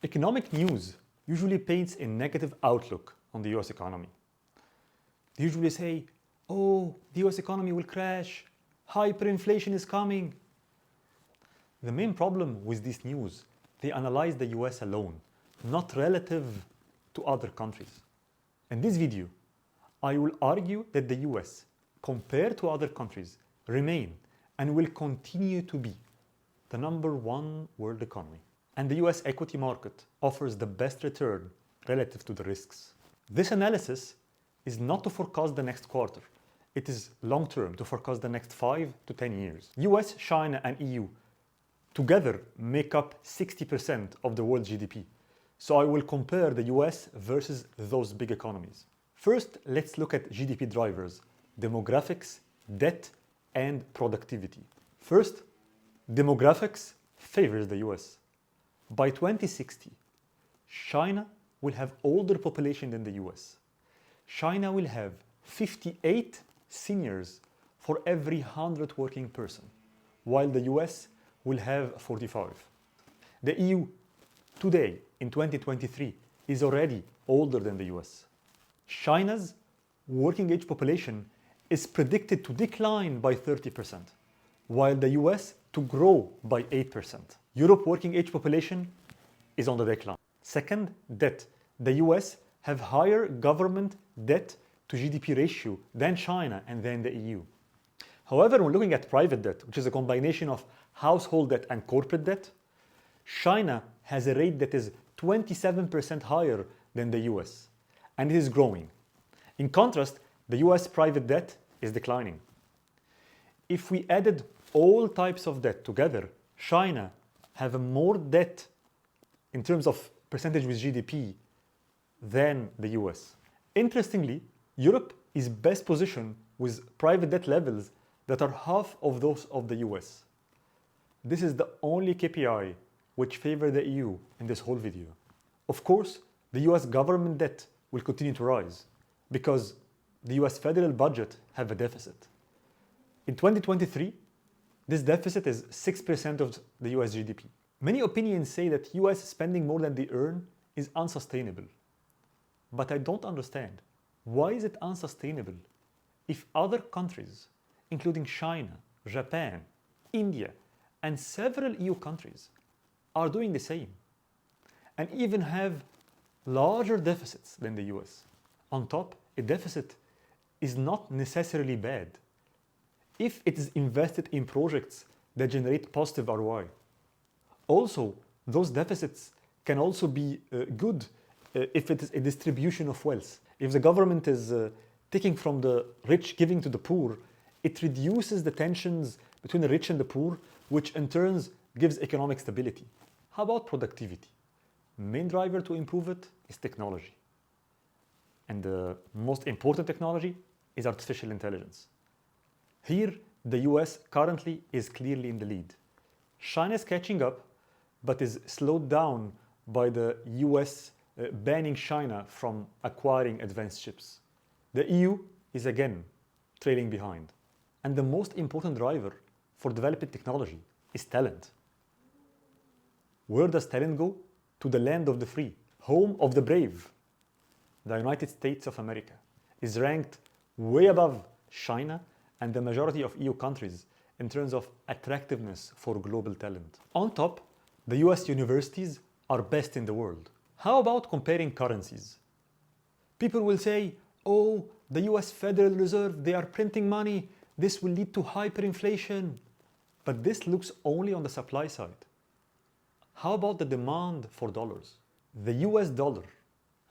Economic news usually paints a negative outlook on the US economy. They usually say, oh, the US economy will crash, hyperinflation is coming. The main problem with this news, they analyze the US alone, not relative to other countries. In this video, I will argue that the US, compared to other countries, remain and will continue to be the #1 world economy. And the US equity market offers the best return relative to the risks. This analysis is not to forecast the next quarter. It is long-term, to forecast the next 5 to 10 years. US, China, and EU together make up 60% of the world GDP. So I will compare the US versus those big economies. First, let's look at GDP drivers, demographics, debt, and productivity. First, demographics favors the US. By 2060, China will have older population than the US. China will have 58 seniors for every 100 working person, while the US will have 45. The EU today, in 2023, is already older than the US. China's working age population is predicted to decline by 30%, while the US to grow by 8%. Europe working age population is on the decline. Second, debt. The US have higher government debt to GDP ratio than China and than the EU. However, when looking at private debt, which is a combination of household debt and corporate debt, China has a rate that is 27% higher than the US, and it is growing. In contrast, the US private debt is declining. If we added all types of debt together, China have more debt in terms of percentage with GDP than the US. Interestingly, Europe is best positioned with private debt levels that are half of those of the US. This is the only KPI which favor the EU in this whole video. Of course, the US government debt will continue to rise because the US federal budget have a deficit. In 2023, this deficit is 6% of the US GDP. Many opinions say that US spending more than they earn is unsustainable. But I don't understand. Why is it unsustainable if other countries, including China, Japan, India, and several EU countries, are doing the same and even have larger deficits than the US? On top, a deficit is not necessarily bad if it is invested in projects that generate positive ROI. Also, those deficits can also be good if it is a distribution of wealth. If the government is taking from the rich, giving to the poor, it reduces the tensions between the rich and the poor, which in turn gives economic stability. How about productivity? Main driver to improve it is technology. And the most important technology is artificial intelligence. Here, the US currently is clearly in the lead. China is catching up, but is slowed down by the US banning China from acquiring advanced chips. The EU is again trailing behind. And the most important driver for developing technology is talent. Where does talent go? To the land of the free, home of the brave. The United States of America is ranked way above China and the majority of EU countries in terms of attractiveness for global talent. On top, the US universities are best in the world. How about comparing currencies? People will say, oh, the US Federal Reserve, they are printing money. This will lead to hyperinflation. But this looks only on the supply side. How about the demand for dollars? The US dollar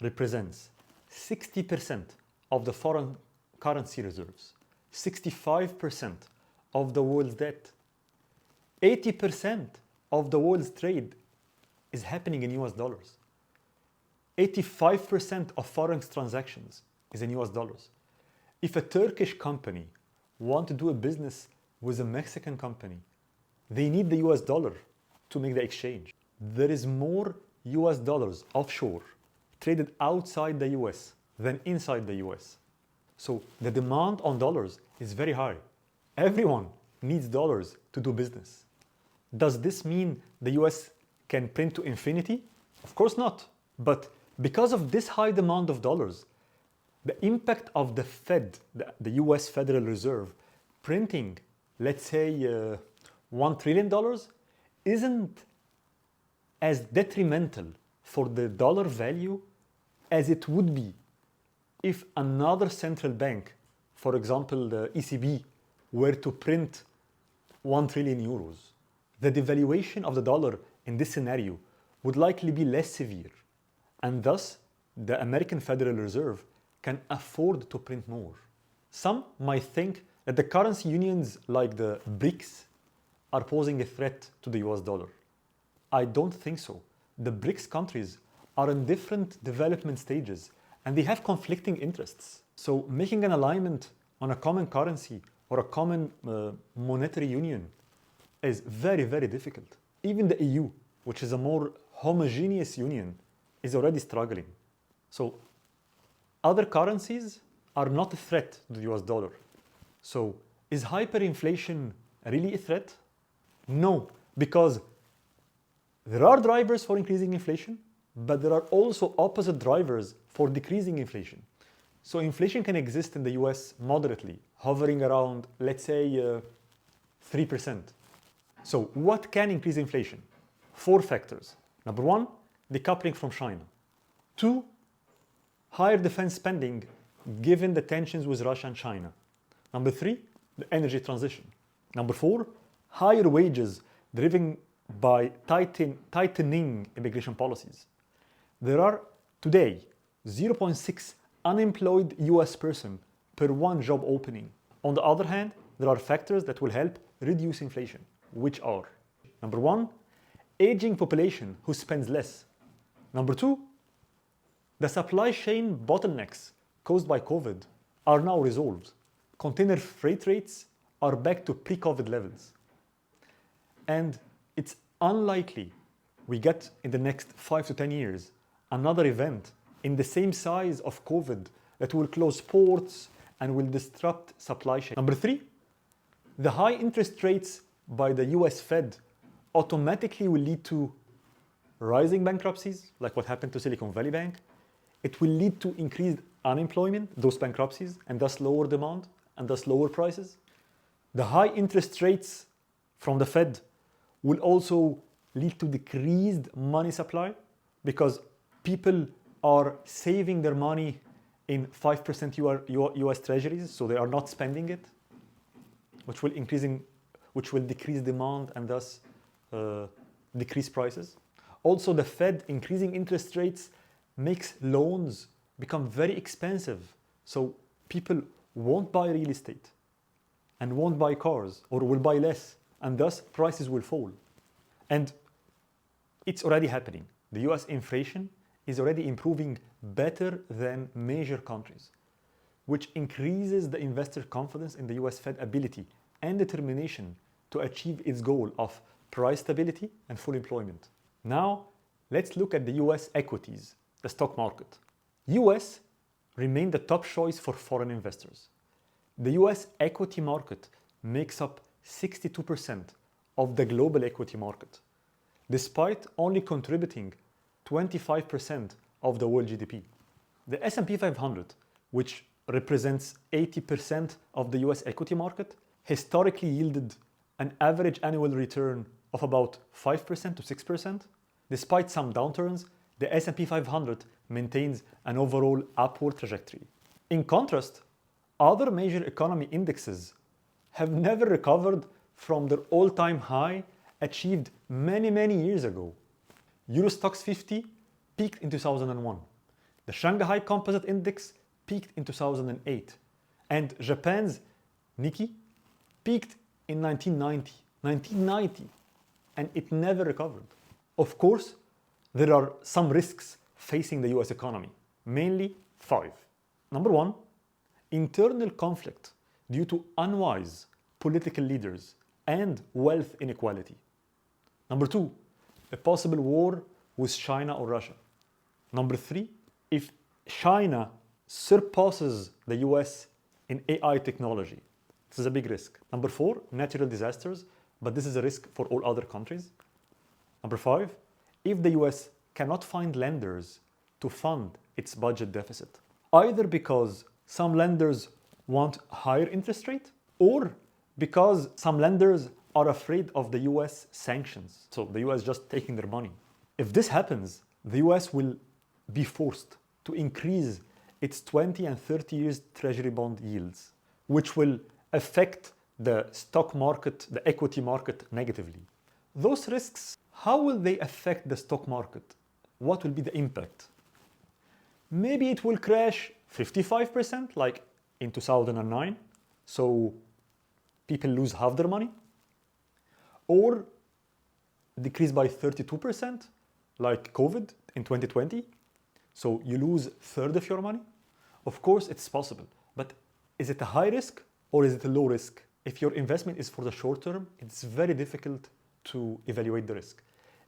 represents 60% of the foreign currency reserves, 65% of the world's debt, 80% of the world's trade is happening in US dollars. 85% of foreign transactions is in US dollars. If a Turkish company wants to do a business with a Mexican company, they need the US dollar to make the exchange. There is more US dollars offshore traded outside the US than inside the US. So the demand on dollars is very high. Everyone needs dollars to do business. Does this mean the US can print to infinity? Of course not. But because of this high demand of dollars, the impact of the Fed, the US Federal Reserve, printing, let's say, $1 trillion isn't as detrimental for the dollar value as it would be if another central bank, for example, the ECB, were to print 1 trillion euros. The devaluation of the dollar in this scenario would likely be less severe, and thus the American Federal Reserve can afford to print more. Some might think that the currency unions like the BRICS are posing a threat to the US dollar. I don't think so. The BRICS countries are in different development stages and they have conflicting interests. So making an alignment on a common currency or a common monetary union is very, very difficult. Even the EU, which is a more homogeneous union, is already struggling. So other currencies are not a threat to the US dollar. So is hyperinflation really a threat? No, because there are drivers for increasing inflation, but there are also opposite drivers for decreasing inflation. So inflation can exist in the US moderately, hovering around, let's say, 3%. So what can increase inflation? 4 factors. Number 1, decoupling from China. 2, higher defense spending given the tensions with Russia and China. Number 3, the energy transition. Number 4, higher wages driven by tightening immigration policies. There are today 0.6 unemployed US person per 1 job opening. On the other hand, there are factors that will help reduce inflation, which are: number 1, aging population who spends less. Number 2, the supply chain bottlenecks caused by COVID are now resolved. Container freight rates are back to pre-COVID levels. And it's unlikely we get in the next 5 to 10 years another event in the same size of COVID that will close ports and will disrupt supply chain. Number 3, the high interest rates by the US Fed automatically will lead to rising bankruptcies, like what happened to Silicon Valley Bank. It will lead to increased unemployment, those bankruptcies, and thus lower demand, and thus lower prices. The high interest rates from the Fed will also lead to decreased money supply because people are saving their money in 5% US treasuries, so they are not spending it, which will decrease demand and thus decrease prices. Also, the Fed increasing interest rates makes loans become very expensive, so people won't buy real estate and won't buy cars or will buy less, and thus prices will fall. And it's already happening. The US inflation is already improving better than major countries, which increases the investor confidence in the US Fed ability and determination to achieve its goal of price stability and full employment. Now, let's look at the US equities, the stock market. US remain the top choice for foreign investors. The US equity market makes up 62% of the global equity market, despite only contributing 25% of the world GDP. The S&P 500, which represents 80% of the US equity market, historically yielded an average annual return of about 5% to 6%. Despite some downturns, the S&P 500 maintains an overall upward trajectory. In contrast, other major economy indexes have never recovered from their all-time high achieved many years ago. Euro Stoxx 50 peaked in 2001. The Shanghai Composite Index peaked in 2008. And Japan's Nikkei peaked in 1990, and it never recovered. Of course, there are some risks facing the US economy, mainly 5. Number 1, internal conflict due to unwise political leaders and wealth inequality. Number 2, a possible war with China or Russia. Number 3, if China surpasses the US in AI technology. This is a big risk. Number 4, natural disasters, but this is a risk for all other countries. Number 5, if the US cannot find lenders to fund its budget deficit, either because some lenders want higher interest rate or because some lenders are afraid of the US sanctions. So the US just taking their money. If this happens, the US will be forced to increase its 20 and 30 years treasury bond yields, which will affect the stock market, the equity market negatively. Those risks, how will they affect the stock market? What will be the impact? Maybe it will crash 55% like in 2009, so people lose half their money, or decrease by 32% like COVID in 2020, so you lose a third of your money. Of course, it's possible, but is it a high risk or is it a low risk? If your investment is for the short term, it's very difficult to evaluate the risk.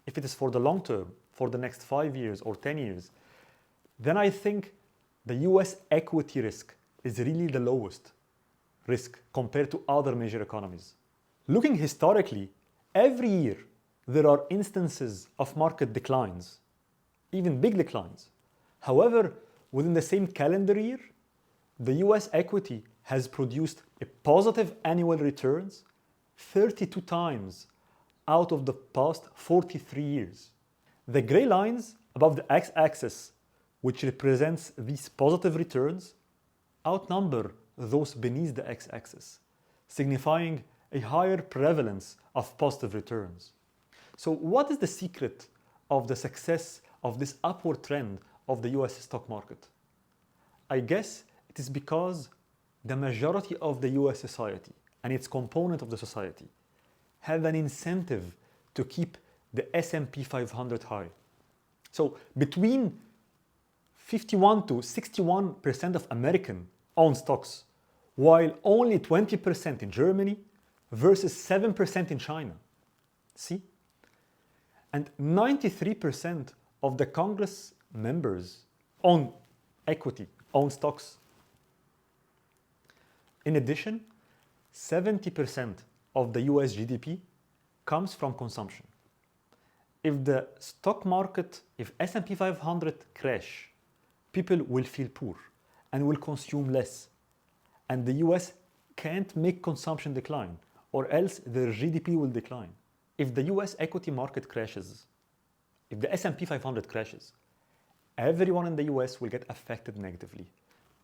If it is for the long term, for the next 5 years or 10 years, then I think the US equity risk is really the lowest risk compared to other major economies. Looking historically, every year there are instances of market declines, even big declines. However, within the same calendar year, the US equity has produced a positive annual returns 32 times out of the past 43 years. The gray lines above the x-axis, which represents these positive returns, outnumber those beneath the x-axis, signifying a higher prevalence of positive returns. So what is the secret of the success of this upward trend of the US stock market? I guess it is because the majority of the US society and its component of the society have an incentive to keep the S&P 500 high. So between 51 to 61% of American own stocks, while only 20% in Germany versus 7% in China. See? And 93% of the Congress members own equity, own stocks. In addition, 70% of the US GDP comes from consumption. If the stock market, if S&P 500 crash, people will feel poor and will consume less. And the US can't make consumption decline, or else their GDP will decline. If the US equity market crashes, if the S&P 500 crashes, everyone in the US will get affected negatively.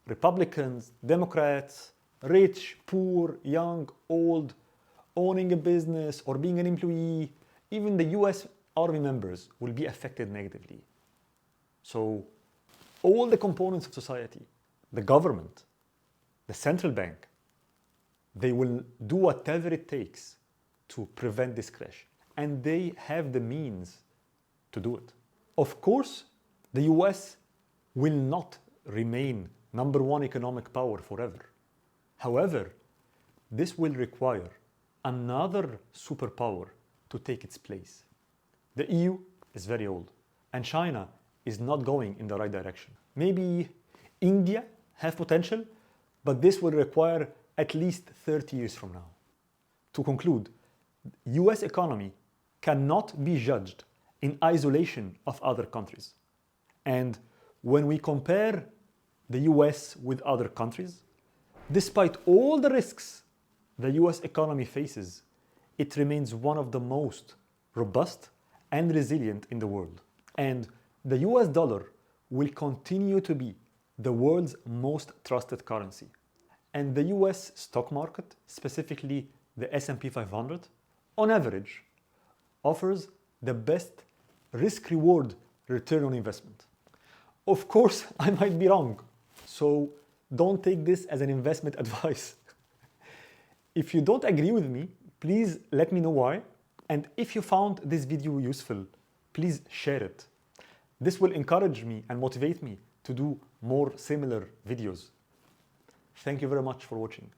Republicans, Democrats, rich, poor, young, old, owning a business or being an employee, even the US Army members will be affected negatively. So all the components of society, the government, the central bank, they will do whatever it takes to prevent this crash. And they have the means to do it. Of course, the US will not remain number one economic power forever. However, this will require another superpower to take its place. The EU is very old, and China is not going in the right direction. Maybe India have potential, but this will require at least 30 years from now. To conclude, US economy cannot be judged in isolation of other countries. And when we compare the US with other countries, despite all the risks the US economy faces, it remains one of the most robust and resilient in the world. And the US dollar will continue to be the world's most trusted currency. And the US stock market, specifically the S&P 500, on average, offers the best risk-reward return on investment. Of course, I might be wrong, so don't take this as an investment advice. If you don't agree with me, please let me know why. And if you found this video useful, please share it. This will encourage me and motivate me to do more similar videos. Thank you very much for watching.